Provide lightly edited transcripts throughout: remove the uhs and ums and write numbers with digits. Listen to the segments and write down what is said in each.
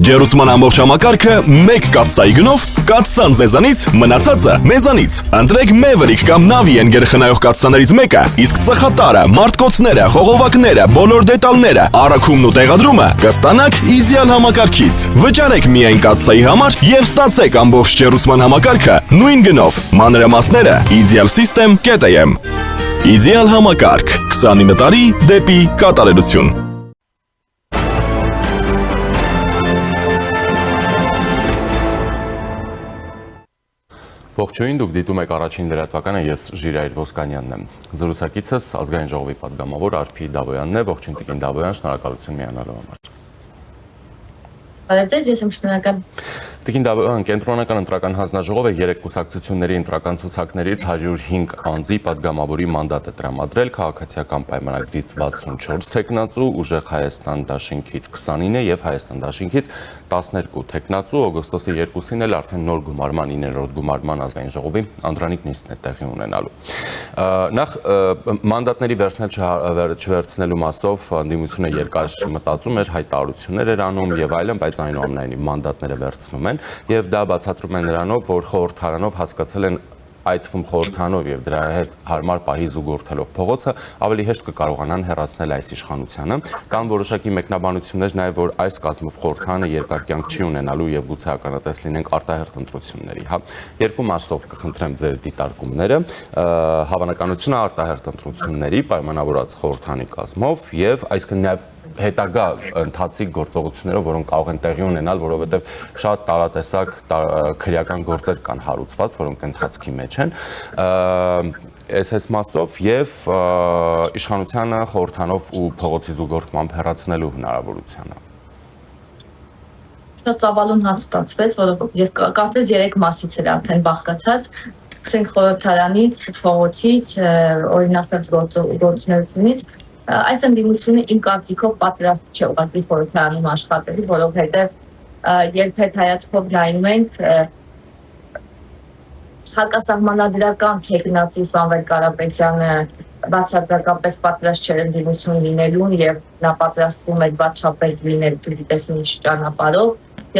Ջերուսման ամբողջ համակարգը մեկ կաթսայի գնով կաթսան ձեզանից, մնացածը մեզանից։ Ընտրեք Maverick կամ Navi երգրխնայող կաթսաներից մեկը, իսկ ծխատարը, մարտկոցները, խողովակները, բոլոր դետալները, առաքումն ու տեղադրումը կստանաք իդեալ համակարգից։ Վճարեք միայն կաթսայի համար եւ ստացեք ամբողջ ջերուսման համակարգը նույն գնով։ Մանրամասները idealsystem.am Իդեալ համակարգ 29 տարի դեպի կատարելություն։ Ողջույն, դուք դիտում եք առաջին լրատվականը, ես Ժիրայր Ոսկանյանն եմ։ Զրուցակիցս ազգային ժողովի պատգամավոր Արփի Դավոյանն է, ողջույն տիկին Դավոյան, շնորհակալություն միանալու համար։ Բարև ձեզ, ես եմ շնորհակալ։ Տիկին Դավոյան, Կենտրոնական ընտրական հանձնաժողովը 3 կուսակցությունների ընտրական ցուցակներից 105 անձի պատգամավորի մանդատ է տրամադրել, քաղաքացիական պայմանագրից 64 թեկնածու, Ուժեղ Հայաստան դաշինքից 29 եւ Հայաստան դաշինքից 12 թեկնածու, օգոստոսի 2-ին էլ արդեն նոր գումարման 9-րդ գումարման ազգային ժողովի անդրանիկ նիստն է տեղի ունենալու։ Նախ մանդատների չվերցնելու մասով ընդդիմությունը երկար մտածում էր, հայտարարություններ էր անում եւ այլն, բայց այնուամենայնիվ մանդատները վերցնում են եւ դա բացատրում է նրանով, որ խորհրդարանով հասկացել են այդ թվում խորհրդանով եւ դրա հետ հարմար պահի զուգորդելով փողոցը ավելի հեշտ կկարողանան հեռացնել այս իշխանությանը, կան որոշակի մեկնաբանություններ նաեւ, որ այս կազմով խորհրդանը երկար կյանք չի ունենալու եւ գուցե ականատես լինենք արտահերթ ընտրությունների, հա։ Երկու մասով կխնդրեմ ձեր դիտարկումները, հավանականությունը արտահերթ ընտրությունների պայմանավորված խորհրդանի կազմով եւ այսինքն նաեւ հետագա ընթացիկ գործողություններով, որոնք կարող են տեղի ունենալ, որովհետև շատ տարատեսակ քրեական գործեր կան հարուցված, որոնք ընթացքի մեջ են, այս մասով եւ իշխանությանը խորհրդանով ու փողոցի զուգորդմամբ հեռացնելու հնարավորությունը։ Շատ ծավալուն հատ ստացվեց, որովհետև ես կարծես 3 մասից էր արդեն բաղկացած, սկսենք խորհրդարանից, փողոցից, օրինացված գործունեությունից։ Այս ընդդիմությունը իմ կարծիքով պատրաստ չէ ուղղակի խորհրդարանում աշխատելու, որովհետև երբ հետ հայացքով նայում ենք հակասահմանադրական թեկնածու Սամվել Կարապետյանը բացարձակապես պատրաստ չէր ընդդիմություն լինելուն եւ նա պատրաստվում էր վատշապետ լինել դիտեսին ինչ ճանապարհով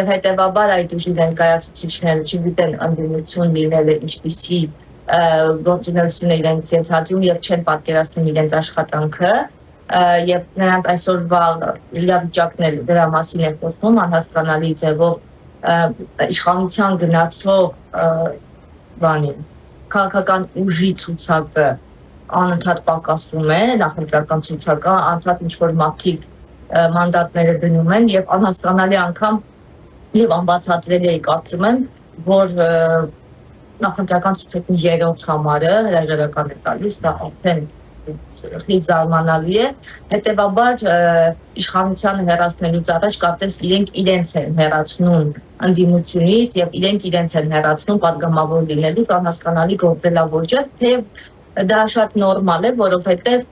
եւ հետեւաբար այդ ուժի ներկայացուցիչները չգիտեն ընդդիմություն լինելը ինչպիսի գործունեություն է իրենց ենթադրում եւ չեն պատկերացնում իրենց աշխատանքը եւ նրանց այսօրվա իրավիճակն էլ դրա մասին է խոսում անհասկանալի ձևով իշխանության գնացող քաղաքական ուժի ցուցակը անընդհատ պակասում է, նախընտրական ցուցակը անդադ ինչ-որ մարդիկ մանդատները գնում են եւ անհասկանալի անգամ եւ անբացատրելի է կարծում եմ, որ նախընտրական ցուցակի 3-րդ համարը հրաժարական է տալիս, դա արդեն խիստ զարմանալի է, հետեւաբար իշխանությանը հեռացնելուց առաջ կարծես իրենց են հեռացնում ընդդիմությունից եւ իրենց են հեռացնում պատգամավոր լինելուց անհասկանալի գործելավոճը, թե դա շատ նորմալ է, որովհետեւ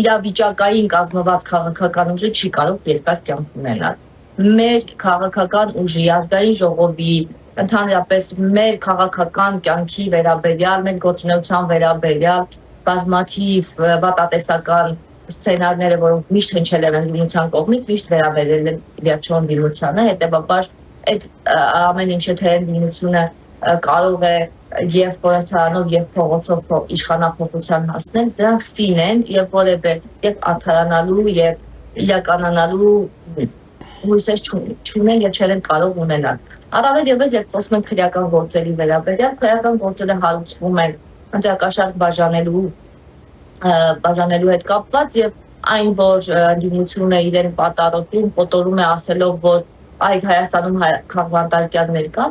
իրավիճակային կազմված քաղաքական ուժը չի կարող երկար կյանք ունենալ։ Մեր քաղաքական ուժի, ազգային ժողովի, ընդհանրապես մեր քաղաքական կյանքի վերաբերյալ, մեր գործունեության վերաբերյալ բազմաթիվ վատատեսական սցենարները, որոնք միշտ հնչել են ընդդիմության կողմից, միշտ վերաբերել են իրաչոն ընդդիմությանը, հետեւաբար այդ ամեն ինչը թե ընդդիմությունը կարող է եւ խորհրդարանով եւ փողոցով իշխանափոխության հասնել, դրանք սին են եւ որևէ եւ արդարանալու եւ իրականանալու հույսեր չունեն եւ չեն կարող ունենալ։ Առավել եւս երբ խոսում ենք քրեական գործերի վերաբերյալ, քրեական գործերը հարուցվում են ընտրակաշառք բաժանելու հետ կապված եւ այն, որ ընդդիմությունը իրեն պատառոտում, կոտորում է ասելով, որ այդ Հայաստանում քաղաքվանդարկյալներ կան,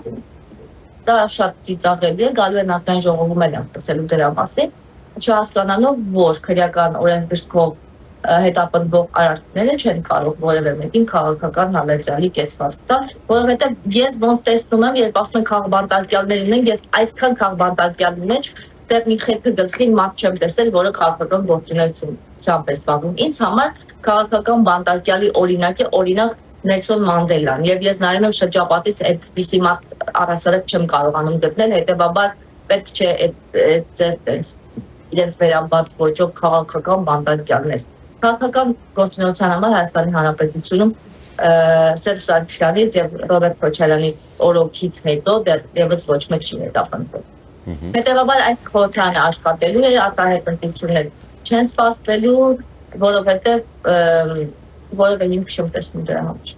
դա շատ ծիծաղելի է, գալու են ազգային ժողովում էլ խոսելու դրա մասին, չհասկանալով, որ քրեական օրենսգրքով հետապնդվող արարքները չեն կարող որևէ մեկին քաղաքական համերձյալի կեցվածք տալ, որովհետև ես ոնց տեսնում եմ, երբ ասում են քաղաքվանդարկյալներ ունենք, ես այսքան քաղաքվանդարկյալի մեջ դեռ մի խելքը գլխին մարդ չեմ տեսել, որը քաղաքական գործունեությամբ է զբաղվում։ Ինձ համար քաղաքական բանտարկյալի օրինակ է օրինակ Նելսոն Մանդելան, եւ ես նայում եմ շրջապատից այդպիսի մարդ առասարակ չեմ կարողանում գտնել, հետեւաբար պետք չէ այդ իրենց վերաբաց ոճով քաղաքական բանտարկյալներ։ Քաղաքական գործունեության համար Հայաստանի Հանրապետությունում Սերժ Սարգսյանից եւ Ռոբերտ Քոչարյանի օրոքից հետո դեռևս ոչ մեկ չի հետապնդվել։ Հետևաբար այս խորհրդարանը աշխատելու է, արտահայտ ընտրություններ չեն սպասվելու, որովհետեւ որևէ հիմք չեմ տեսնում դրա համար։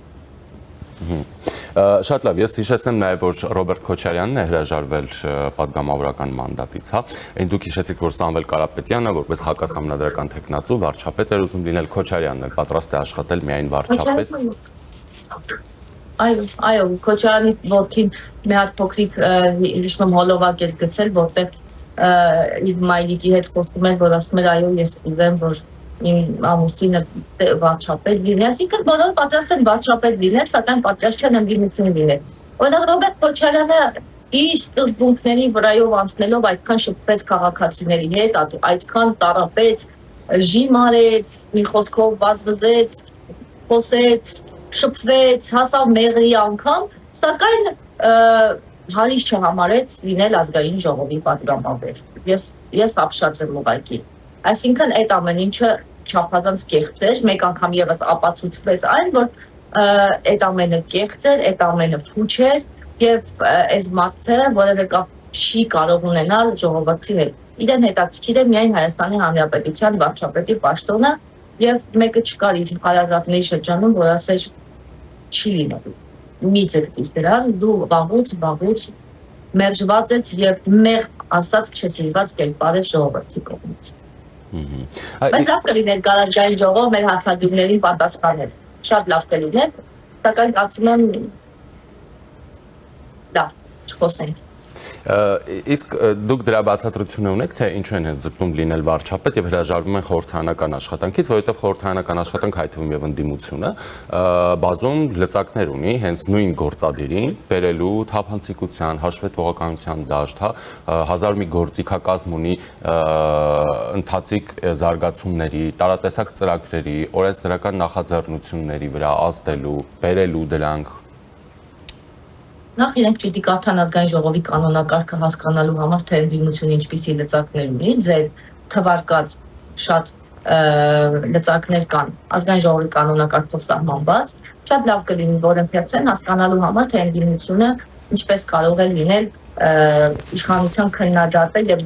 Շատ լավ, ես հիշեցնեմ նաև, որ Ռոբերտ Քոչարյանն է հրաժարվել պատգամավորական մանդատից, հա։ Այն դուք հիշեցիք, որ Սամվել Կարապետյանը որպես հակասահմանադրական թեկնածու վարչապետ էր ուզում լինել, Քոչարյանն էլ պատրաստ է աշխատել միայն վարչապետ։ Այո, Քոչարյանի որդին մի հատ փոքրիկ հիշում եմ հոլովակ էր գցել, որտեղ իր մայրիկի հետ խոսում են, որ ասում էր այո, ես ուզեմ, որ իմ ամուսինը վարչապետ լինի, այսինքն բոլորը պատրաստ են վարչապետ լինել, սակայն պատրաստ չեն ընդդիմություն լինել։ Օրինակ Ռոբերտ Քոչարյանը իր սկզբունքների վրայով անցնելով այդքան շփվեց քաղաքացիների հետ, այդքան տարապեց, ժիմ արեց, մի խոսքով վազվզեց, խոսեց, շփվեց, հասավ մեղրի անգամ, սակայն հարից չհամարեց լինել ազգային ժողովի պատգամավոր։ Ես ապշած եմ ուղղակի։ Այսինքն այդ ամեն ինչը չափազանց կեղծ էր, մեկ անգամ եւս ապացուցվեց այն, որ այդ ամենը կեղծ էր, այդ ամենը փուչ էր եւ այս մարդը որևէ կապ չի կարող ունենալ ժողովրդի հետ։ Իրեն հետաքրքիր է միայն Հայաստանի Հանրապետության վարչապետի պաշտոնը եւ մեկը չկար իր հարազատների շրջանում, որ ասեր չի լինելու։ Մի ձգտիր դրան, դու վաղուց մերժված ես եւ մեղ ասած չսիրված կերպար ես ժողովրդի կողմից։ Բայց լավ կլիներ գարաժային ժողով մեր հարցադրումներին պատասխանել։ Շատ լավ կլիներ, սակայն կարծում եմ դա չխոսենք։ Իսկ դուք դրա բացատրությունը ունեք, թե ինչու են ձգտում լինել վարչապետ եւ հրաժարվում են խորհրդարանական աշխատանքից, որովհետեւ խորհրդարանական աշխատանք հայթվում եւ ընդդիմությունը բազում լծակներ ունի հենց նույն գործադիրին, բերելու թափանցիկության, հաշվետվողականության դաշտ, հա, 1000 մի գործիքակազմ ունի ընթացիկ զարգացումների, տարատեսակ ծրագրերի, օրենսդրական նախաձեռնությունների վրա ազդելու, բերելու դրանք։ Նախ իրենք պիտի կարդան ազգային ժողովի կանոնակարգը հասկանալու համար, թե ընդդիմությունը ինչպիսի լծակներ ունի, ձեր թվարկած շատ լծակներ կան ազգային ժողովի կանոնակարգով սահմանված, շատ լավ կլինի, որ ընթերցեն հասկանալու համար, թե ընդդիմությունը ինչպես կարող է լինել իշխանության քննադատել եւ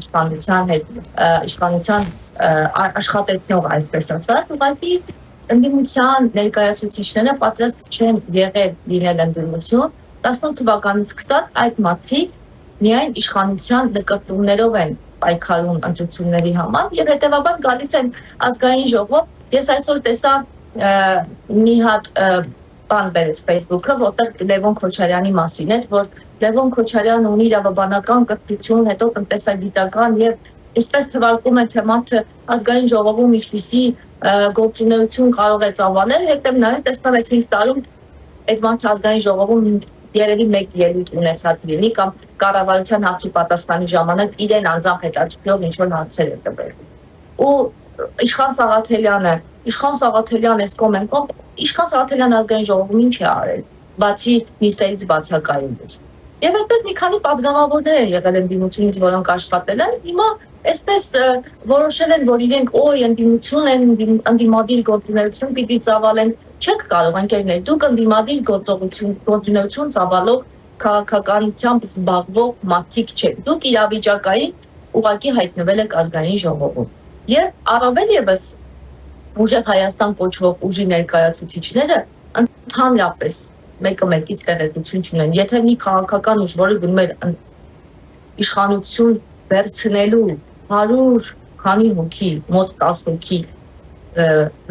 իշխանության աշխատեցնող, այսպես ասած, ուղղակի ընդդիմության ներկայացուցիչները պատրաստ չեն եղել լինել ընդդիմություն 18 թվականից սկսած այդ մարդիկ միայն իշխանության նկատումներով են պայքարում ընտրությունների համար եւ հետեւաբար գալիս են ազգային ժողով։ Ես այսօր տեսա մի հատ բան բերեց Facebook-ը, որտեղ Լևոն Քոչարյանի մասին էր, որ Լևոն Քոչարյանը ունի իրավաբանական կրթություն, հետո տնտեսագիտական եւ այսպես թվարկում է, թե մարդը ազգային ժողովում ինչպիսի գործունեություն կարող է ծավալել, հետո նաեւ տեսնավ 5 տարում այդ մարդը ազգային ժողովում երևի մեկ ելույթ ունեցած լինի կամ կառավարության հարցի պատասխանի ժամանակ իրեն անձամբ հետաքրքրող ինչ-որ հարցեր է տվել։ Ու Իշխան Սաղաթելյանը այս կոմենտով Իշխան Սաղաթելյանը ազգային ժողովում ինչ է արել, բացի նիստերից բացակայելուց։ Եվ այդպես մի քանի պատգամավորներ են եղել ընդդիմությունից, որոնք աշխատել են, հիմա այսպես որոշել են, որ իրենք ընդդիմություն են, ընդդիմադիր գործունեություն պիտի ծավալեն։ Չեք կարող ընկերներ, դուք ընդդիմադիր գործունեություն ծավալող քաղաքականությամբ զբաղվող մարդիկ չեք։ Դուք իրավիճակային ուղղակի հայտնվել եք ազգային ժողովում։ Եվ առավել եւս ուժեղ Հայաստան կոչվող ուժի ներկայացուցիչները ընդհանրապես մեկը մեկից տեղեկություն չունեն։ Եթե մի քաղաքական ուժ, որը գնում է իշխանություն վերցնելու 100 քանի հոգի, մոտ 10 հոգի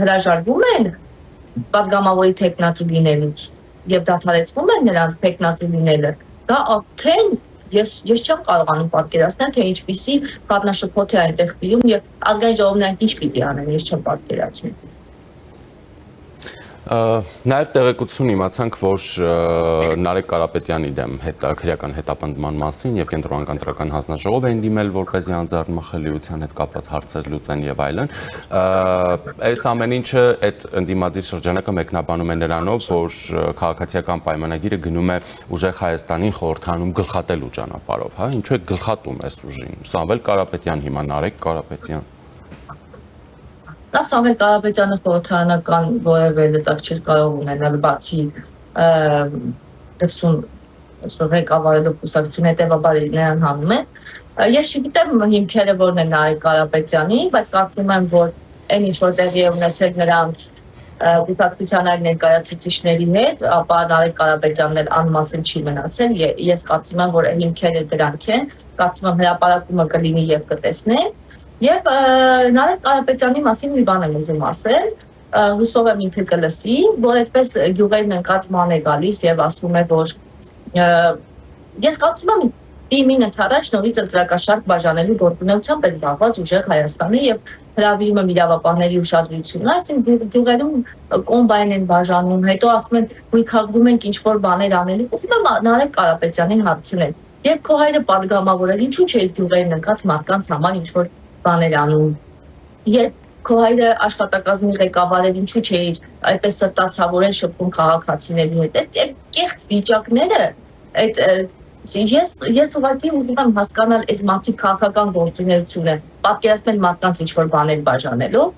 հրաժարվում են պատգամավորի թեկնածու լինելուց եւ դադարեցվում են նրան թեկնածու լինելը, դա արդեն ես չեմ կարողանում պատկերացնել, թե ինչպիսի կատնաշփոթ է այնտեղ տիրում եւ ազգային ժողովն այն ինչ պիտի անեն, ես չեմ պատկերացնում։ Նաև տեղեկություն իմացանք, որ Նարեկ Կարապետյանի դեմ քրեական հետապնդման մասին եւ կենտրոնական ընտրական հանձնաժողով են դիմել, որպեսզի անձեռնմխելիության հետ կապված հարցեր լուծեն եւ այլն։ Այս ամեն ինչը այդ ընդդիմադիր շրջանակը մեկնաբանում է նրանով, որ քաղաքացիական պայմանագիրը գնում է ուժեղ Հայաստանին խորհրդանում գլխատելու ճանապարհով, հա, ինչու է գլխատում այս ուժին։ Սամվել Կարապետյան, հիմա Նարեկ Կարապետյան։ Նա Սամվել Կարապետյանը խորհրդարանական որևէ լծակ չէր կարող ունենալ բացի դրսում ղեկավարելով կուսակցություն հետևաբար նրան հանում են։ Ես չգիտեմ հիմքերը որն են Նարեկ Կարապետյանի, բայց կարծում եմ, որ այն ինչ որ տեղի է ունեցել նրանց կուսակցության այլ ներկայացուցիչների հետ, ապա Նարեկ Կարապետյանն էլ անմասն չի մնացել։ Ես կարծում եմ, որ հիմքերը դրանք են, կարծում եմ հրապարակումը կլինի եւ կտեսնեն։ Եվ Նարեկ Կարապետյանի մասին մի բան եմ ուզում ասել, հուսով եմ ինքը կլսի, որ այդպես գյուղերն ընկած ման է գալիս եւ ասում է, որ ես կարծում եմ Տիմին ընդառաջ նորից ընտրակաշարք բաժանելու գործունեությամբ են զբաղված ուժեղ Հայաստանի եւ հրավիրում եմ իրավապահների ուշադրությունը, այսինքն գյուղերում կոմբայն են բաժանում, հետո ասում են գույքագրում ենք ինչ որ բաներ անելու, ուզում եմ Նարեկ Կարապետյանին հարցնել, եւ քո հայրը падգամավորել, ինչու՞ չէ գյուղերն ընկած մարդկանց համար ինչ որ բաներ անում, երբ քո հայրը աշխատակազմի ղեկավարել, ինչու՞ չէ այդպես ստացավորել շփվում քաղաքացիների հետ, այդ կեղծ վիճակները, այդ Ես ուղղակի ուզում եմ հասկանալ այս մարդիկ քաղաքական գործունեությունը, պատկերացնել մարդկանց ինչ-որ բաներ բաժանելով։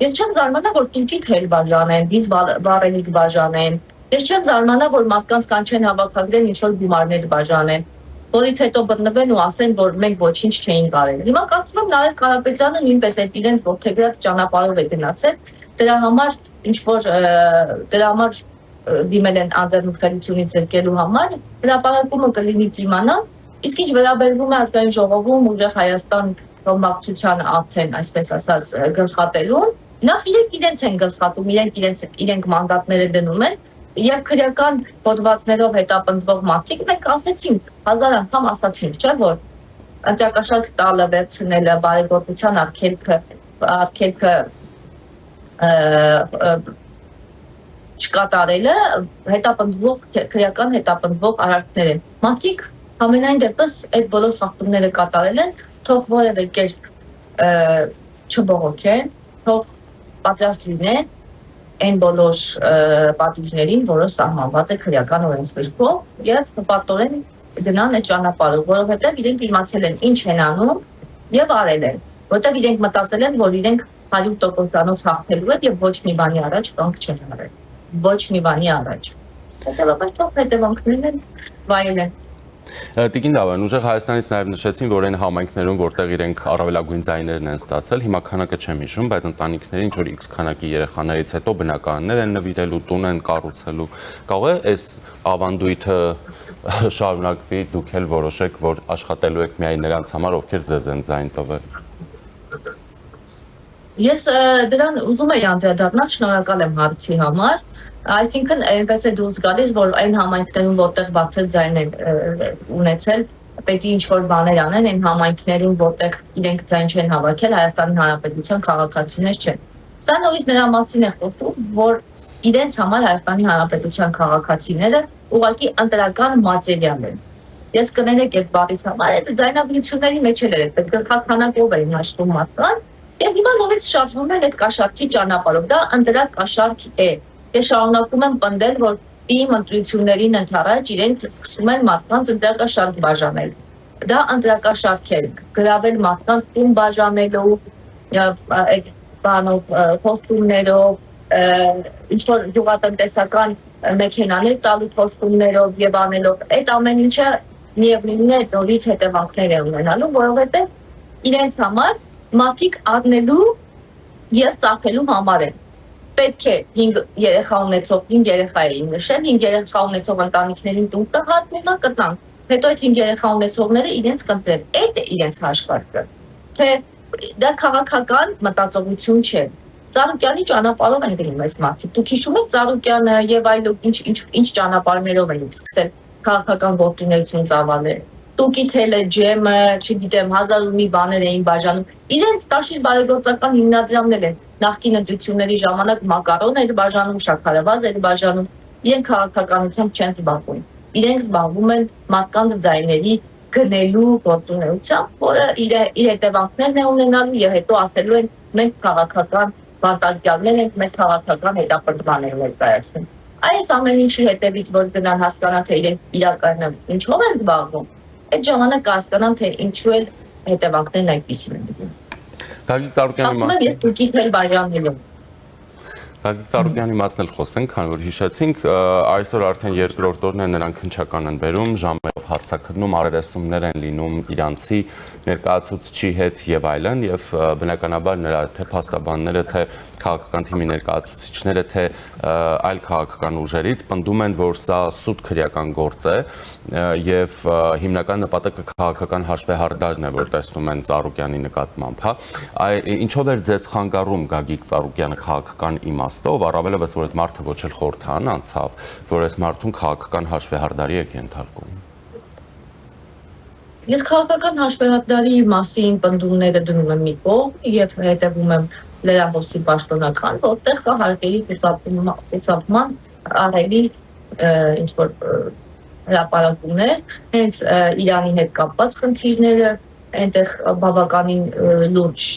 Ես չեմ զարմանա, որ տունքի թել բաժանեն, վիզ վառելիք բաժանեն։ Ես չեմ զարմանա, որ մարդկանց կանչեն հավաքագրեն ինչ-որ գումարներ բաժանեն, որից հետո բռնվեն ու ասեն, որ մենք ոչինչ չէինք արել։ Հիմա կարծում եմ Նարեկ Կարապետյանը նույնպես այդ իրենց ողջագրած ճանապարհով է գնացել, դրա համար դիմել են անձեռնությունից զրկելու համար, հրապարակումը կլինի կիմանա, իսկ ինչ վերաբերվում է ազգային ժողովում ուժեղ Հայաստան կոմակցության արդեն, այսպես ասած, գլխատելուն, նախ իրենք են գլխատում, իրենք մանդատները դնում են, եւ քրեական հոդվածներով հետապնդվող մարդիկ մենք ասեցինք, 1000 անգամ ասացինք, չէ՞ որ ընտրակաշարք տալը, վերցնելը, բարեգործության արգելքը չկատարելը հետապնդվող քրեական հետապնդվող արարքներ են։ Մարդիկ ամենայն դեպս այդ բոլոր խախտումները կատարել են, թող որևէ կերպ չբողոքեն, թող պատրաստ լինեն այն բոլոր պատիժներին, որը սահմանված է քրեական օրենսգրքով եւ հպարտորեն գնան այդ ճանապարհով, որովհետեւ իրենք իմացել են ինչ են անում եւ արել են, որտեղ իրենք մտածել են, որ իրենք 100%-անոց հաղթելու են եւ ոչ մի բանի առաջ կանգ չեն արել։ Ոչ մի բանի առաջ։ Հետևանքներն են վայելեն։ Տիկին Դավոյան, ուժեղ Հայաստանից նաև նշեցին, որ այն համայնքներում, որտեղ իրենք առավելագույն ձայներն են ստացել, հիմա քանակը չեմ հիշում, բայց ընտանիքներին ինչ որ X քանակի երեխաներից հետո բնակարաններ են նվիրելու, տուն են կառուցելու։ Կարող է այս ավանդույթը շարունակվի, դուք էլ որոշեք, որ աշխատելու եք միայն նրանց համար, ովքեր ձեզ են ձայն տվել։ Ես դրան ուզում եի անդրադառնալ, շնորհակալ եմ հարցի համար։ Այսինքն այնպես է դուրս գալիս, որ այն համայնքներում, որտեղ բացել ձայն են ունեցել, պետք է ինչ-որ բաներ անեն, այն համայնքներում, որտեղ իրենք ձայն չեն հավաքել, Հայաստանի Հանրապետության քաղաքացիներ չեն։ Սա նորից նրա մասին է խոսում, որ իրենց համար Հայաստանի Հանրապետության քաղաքացիները ուղղակի ընտրական մատերիալ են։ Ես կներեք այդ բառից համար, այդ ձայնագրությունների մեջ էլ է, պետք է քանակով էին հաշվում մարդկանց, եւ հիմա նորից շարժվում են այդ կաշառքի ճանապարհով, դա ընտրակաշառք է։ Ես շարունակում եմ պնդել, որ իմ ընտրություններին ընդառաջ իրենք սկսում են մարդկանց ընտրակաշառք բաժանել։ Դա ընտրակաշառք է, գրավել մարդկանց տուն բաժանելով, այդ բանով, խոստումներով, ինչ-որ գյուղատնտեսական մեքենաներ տալու խոստումներով եւ անելով, այդ ամեն ինչը միևնույնն է նորից հետևանքներ է ունենալու, որովհետեւ իրենց համար մարդիկ առնելու եւ ծախելու համար են։ Պետք է 5 երեխա ունեցող 5 երեխա էին նշել, 5 երեխա ունեցող ընտանիքներին տուն տղատնունա կտան։ Հետո այդ 5 երեխա ունեցողները իրենց կընտրեն։ Այդ է իրենց հաշվարկը։ Թե դա քաղաքական մտածողություն չէ։ Ծառուկյանի ճանապարհով են գնում այս մարդիկ։ Դուք հիշում եք Ծառուկյանը եւ այլ ինչ ճանապարհներով են սկսել քաղաքական գործունեություն ծավալել։ Տուկի թելը, ջեմը, չգիտեմ, 1000 ու մի բաներ էին բաժանում։ Իրենց տաշիր բարեգործական հիմնադրամներ են։ Նախկին ընտրությունների ժամանակ մակարոն էր բաժանում, շաքարավազ էր բաժանում։ Իրենք քաղաքականությամբ չեն զբաղվում։ Իրենք զբաղվում են մարդկանց ձայների գնելու գործունեությամբ, որը իր հետևանքներն է ունենալու եւ հետո ասելու են մենք քաղաքական բանտարկյալներ ենք, մեզ քաղաքական հետապնդումներ ներկայացնում։ Այս ամեն ինչի հետևից որ գնան հասկանան թե իրենք իրականում ինչով են զբաղվում, այդ ժամանակ կհասկանան թե ինչու էլ հետևանքներն այդպիսին են։ Գագիկ Ծառուկյանի մասին ես դուքիդ էլ բարյաններում Գագիկ Ծառուկյանի մասն էլ խոսենք, քանի որ հիշեցինք, այսօր արդեն երկրորդ օրն է նրանք հնչական են բերում, ժամերով հարցաքննում, առերեսումներ են լինում իրանցի ներկայացուցչի հետ եւ այլն, եւ բնականաբար նրա թե փաստաբանները, թե քաղաքական թիմի ներկայացուցիչները, թե այլ քաղաքական ուժերից պնդում են, որ սա սուտ քրեական գործ է եւ հիմնական նպատակը քաղաքական հաշվեհարդարն է, որ տեսնում են Ծառուկյանի նկատմամբ, հա։ Ինչով էր ձեզ խանգարում Գագիկ Ծառուկյանը քաղաքական իմաստով, առավելևս որ այդ մարդը ոչ էլ խորհրդան անցավ, որ այս մարդուն քաղաքական հաշվեհարդարի եք ենթարկում։ Ես քաղաքական հաշվեհարդարի մասին պնդումները դնում եմ մի կողմ եւ հետեւում եմ լրահոսի պաշտոնական, որտեղ կա հարկերի խուսափման առելի ինչ-որ հրապարակումներ, հենց Իրանի հետ կապված խնդիրները, այնտեղ բավականին լուրջ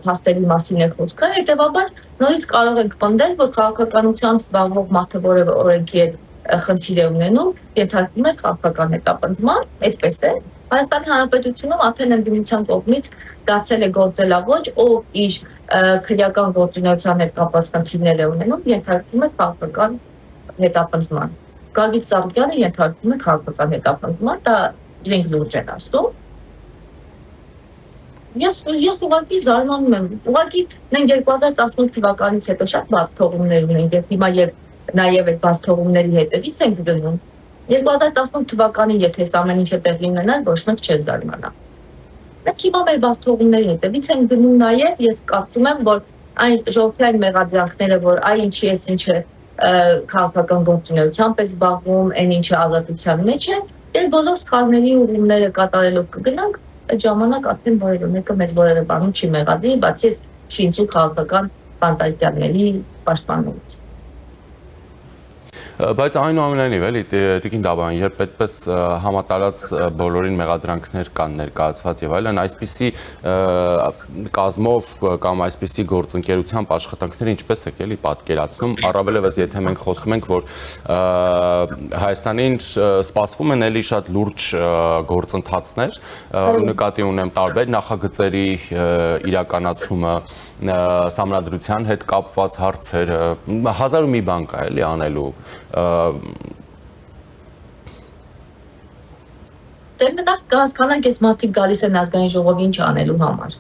փաստերի մասին է խոսքը, հետևաբար նորից կարող ենք պնդել, որ քաղաքականությամբ զբաղվող մարդը որևէ օրենքի հետ խնդիր է ունենում, ենթարկվում է քաղաքական հետապնդման, այդպես է։ Հայաստանի Հանրապետությունում արդեն ընդդիմության կողմից դարձել է գործելավոճ, ով իր քրեական գործունեության հետ կապված խնդիրներ է ունենում, ենթարկվում է քաղաքական հետապնդման։ Գագիկ Ծառուկյանը ենթարկվում է քաղաքական հետապնդման, դա իրենք լուրջ են ասում։ Ես ուղղակի զարմանում եմ, ուղղակի մենք 2018 թվականից հետո շատ բաց թողումներ ունենք եւ հիմա նաև այդ բաց թողումների հետևից ենք գնում։ 2018 թվականին եթե այս ամեն ինչը տեղի ունենար, ոչ մեկ չէր զարմանա։ Մենք հիմա մեր բաց թողումների հետևից ենք գնում նաև եւ կարծում եմ, որ այն ժողովրդային մեղադրանքները, որ այ ինչի էս ինչը քաղաքական գործունեությամբ է զբաղվում, այն ինչը ազատության մեջ է, եւ բոլոր սխալների ուղումները կատարելով կգնանք, այդ ժամանակ արդեն որևէ մեկը մեծ որևէ բանում չի մեղադրի, բացի այս շինծու քաղաքական ֆանտազիաների պաշտպաններից։ Բայց այնուամենայնիվ էլի Տիկին Դավան, երբ այդպես համատարած բոլորին մեղադրանքներ կան ներկայացված եւ այլն, այսպիսի կազմով կամ այսպիսի գործընկերությամբ աշխատանքները ինչպես եք էլի պատկերացնում, առավելևս եթե մենք խոսում ենք, որ Հայաստանին սպասվում են էլի շատ լուրջ գործընթացներ, նկատի ունեմ տարբեր նախագծերի իրականացումը, սահմանադրության հետ կապված հարցերը, հազար ու մի բան կա էլի անելու։ Դե մտավ կհասկանանք այս մարդիկ գալիս են ազգային ժողովի ինչ անելու համար։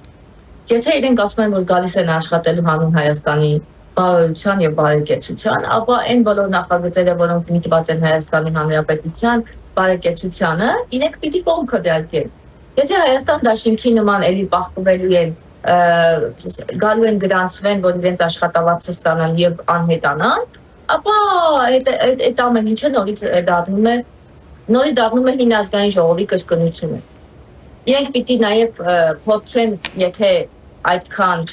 Եթե իրենք ասում են, որ գալիս են աշխատելու հանուն Հայաստանի բարօրության եւ բարեկեցության, ապա այն բոլոր նախագծերը, որոնք միտված են Հայաստանի Հանրապետության բարեկեցությանը, իրենք պիտի կողմ քվեարկեն։ Եթե Հայաստան դաշինքի նման էլի պահպանվելու են գալու են գրանցվեն, որ իրենց աշխատավարձը ստանան եւ անհետանան, ապա այդ ամեն ինչը նորից դառնում է հին ազգային ժողովի կրկնությունը։ Իրենք պիտի նաեւ փորձեն, եթե այդքան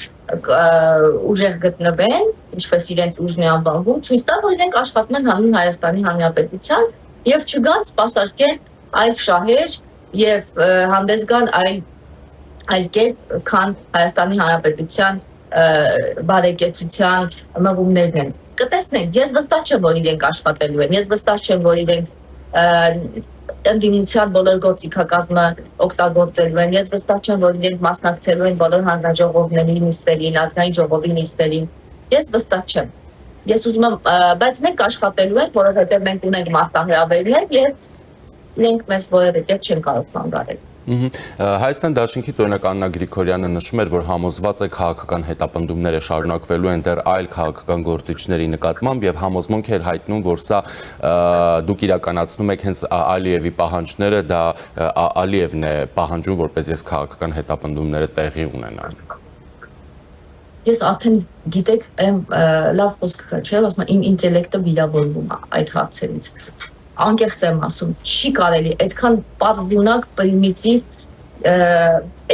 ուժեղ գտնվեն, ինչպես իրենց ուժն է անվանվում, ցույց տա, որ իրենք աշխատում են հանուն Հայաստանի Հանրապետության եւ չգան սպասարկեն այլ շահեր եւ հանդես գան այլ կերպ, քան Հայաստանի Հանրապետության բարեկեցության մղումներն են։ Կտեսնենք, ես վստահ չեմ, որ իրենք աշխատելու են, ես վստահ չեմ, որ իրենք ընդդիմության բոլոր գործիքակազմը օգտագործելու են, ես վստահ չեմ, որ իրենք մասնակցելու են բոլոր հանրաժողովների նիստերին, ազգային ժողովի նիստերին, ես վստահ չեմ։ Ես ուզում եմ, բայց մենք աշխատելու ենք, որովհետև մենք ունենք մարտահրավերներ եւ իրենք մեզ որևէ կերպ չեն կարող խանգարել։ Հայաստան դաշինքից օրինակ Աննա Գրիգորյանը նշում էր, որ համոզված է քաղաքական հետապնդումները շարունակվելու են դեռ այլ քաղաքական գործիչների նկատմամբ եւ համոզմունք էր հայտնում, որ սա դուք իրականացնում եք հենց Ալիևի պահանջները, դա Ալիևն է պահանջում, որպես ես քաղաքական հետապնդումները տեղի ունենան։ Ես արդեն գիտեք, լավ խոսք կա, չէ՞, ասում եմ, իմ ինտելեկտը վիրավորվում է այդ հարցերից։ Անկեղծ եմ ասում, չի կարելի այդքան պարզունակ պրիմիտիվ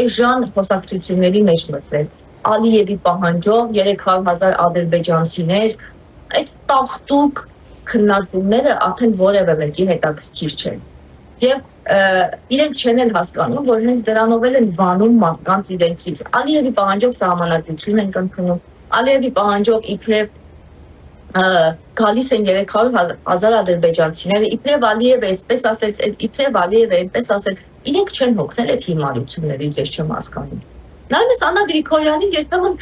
էժան խոսակցությունների մեջ մտնել։ Ալիևի պահանջով 300,000 ադրբեջանցիներ, այդ տաղտուկ քննարկումները արդեն որևէ մեկի հետաքրքիր չեն։ Եվ իրենք չեն էլ հասկանում, որ հենց դրանով են վանում մարդկանց իրենցից։ Ալիևի պահանջով սահմանադրություն են կնքնում, Ալիևի պահանջով իբրև գալիս են 300,000 ադրբեջանցիները, իբրև Ալիևը այսպես ասեց, իբրև Ալիևը այնպես ասեց, իրենք չեն հոգնել այդ հիմարություններից, ես չեմ հասկանում։ Նայես Աննա Գրիգորյանին երբեմն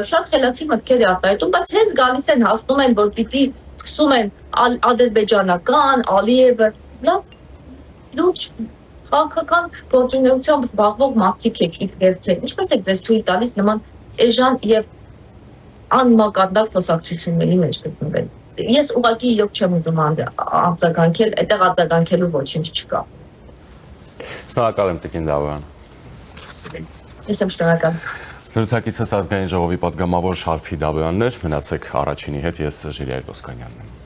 շատ խելացի մտքեր է արտահայտում, բայց հենց գալիս են հասնում են, որ պիտի սկսում են ադրբեջանական, Ալիևը, լուրջ քաղաքական գործունեությամբ զբաղվող մարդիկ եք իբրև թե, ինչպես եք ձեզ թույլ տալիս նման էժան եւ անմակարդակ խոսակցությունների մեջ գտնվել։ Ես ուղղակի իրոք չեմ ուզում արձագանքել, այդտեղ արձագանքելու ոչինչ չկա։ Շնորհակալ եմ Տիկին Դավոյան։ Ես եմ շնորհակալ։ Զրուցակիցս ազգային ժողովի պատգամավոր Շարփի Դավոյանն էր, մնացեք առաջինի հետ, ես Ժիրայր Ոսկանյանն եմ։